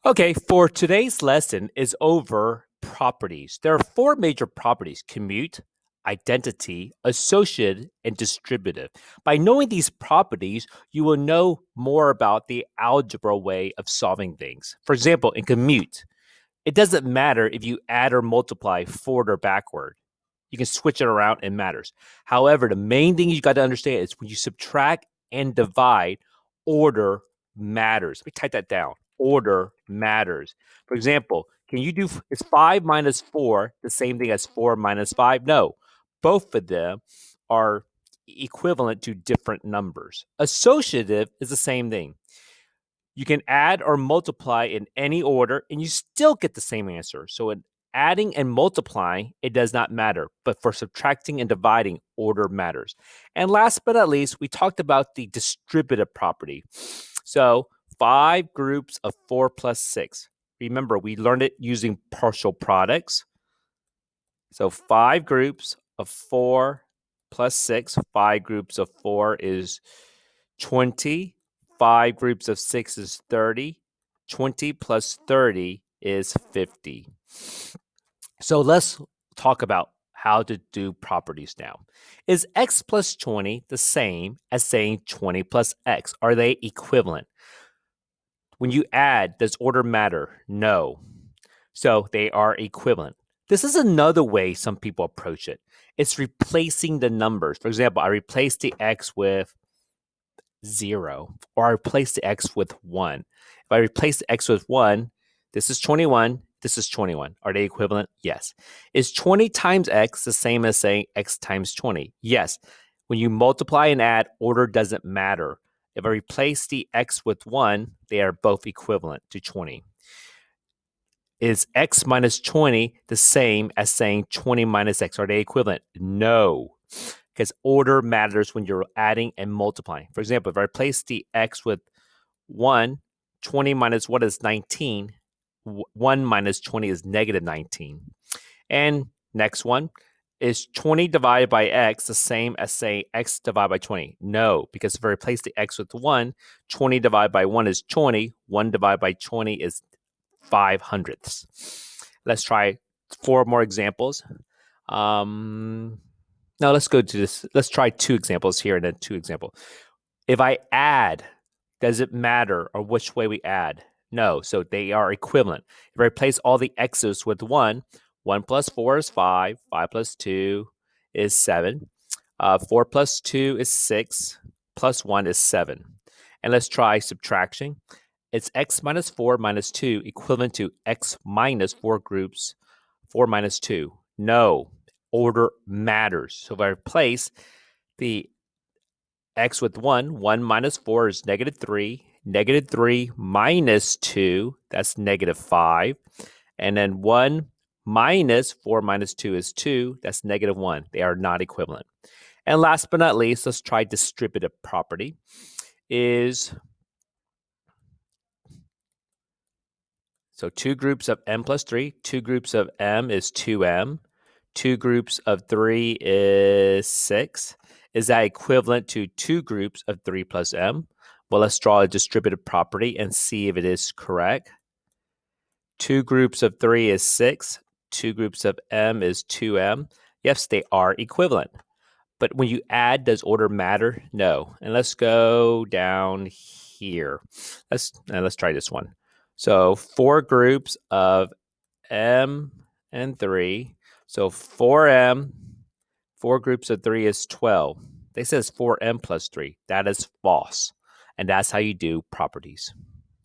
Okay, for today's lesson is over properties. There are four major properties: commute, identity, associative, and distributive. By knowing these properties, you will know more about the algebra way of solving things. For example, in commute, it doesn't matter if you add or multiply forward or backward. You can switch it around, it matters. However, the main thing you got to understand is when you subtract and divide, order matters. Let me type that down. Order matters. For example, can you do is 5 minus 4 the same thing as 4 minus 5? No. Both of them are equivalent to different numbers. Associative is the same thing. You can add or multiply in any order and you still get the same answer. So in adding and multiplying, it does not matter. But for subtracting and dividing, order matters. And last but not least, we talked about the distributive property. So 5 groups of 4 plus 6. Remember, we learned it using partial products. So 5 groups of 4 plus 6. 5 groups of 4 is 20. 5 groups of 6 is 30. 20 plus 30 is 50. So let's talk about how to do properties now. Is x plus 20 the same as saying 20 plus x? Are they equivalent? When you add, does order matter? No. So they are equivalent. This is another way some people approach it. It's replacing the numbers. For example, I replace the x with 0, or I replace the x with 1. If I replace the x with 1, this is 21, this is 21. Are they equivalent? Yes. Is 20 times x the same as saying x times 20? Yes. When you multiply and add, order doesn't matter. If I replace the x with 1, they are both equivalent to 20. Is x minus 20 the same as saying 20 minus x? Are they equivalent? No, because order matters when you're adding and multiplying. For example, if I replace the x with 1, 20 minus 1 is 19. 1 minus 20 is negative 19. And next one, is 20 divided by x the same as saying x divided by 20? No, because if I replace the x with 1, 20 divided by 1 is 20. 1 divided by 20 is 5/100ths. Let's try 4 more examples. Now let's go to this. Let's try 2 examples here and then 2 examples. If I add, does it matter or which way we add? No, so they are equivalent. If I replace all the x's with 1, 1 plus 4 is 5, 5 plus 2 is 7, 4 plus 2 is 6, plus 1 is 7. And let's try subtraction. It's x minus 4 minus 2 equivalent to x minus 4 groups 4 minus 2. No, order matters. So if I replace the x with 1, 1 minus 4 is negative 3. Negative 3 minus 2, that's negative 5. And then 1 minus 4 minus 2 is 2. That's negative 1. They are not equivalent. And last but not least, let's try distributive property. So 2 groups of m plus 3. 2 groups of m is 2m. 2 groups of 3 is 6. Is that equivalent to 2 groups of 3 plus m? Well, let's draw a distributive property and see if it is correct. 2 groups of 3 is 6. 2 groups of m is 2m. Yes, they are equivalent. But when you add, does order matter? No. And let's go down here. Let's try this one. So 4 groups of m and 3. So 4m, 4 groups of 3 is 12. They says 4m plus 3. That is false. And that's how you do properties.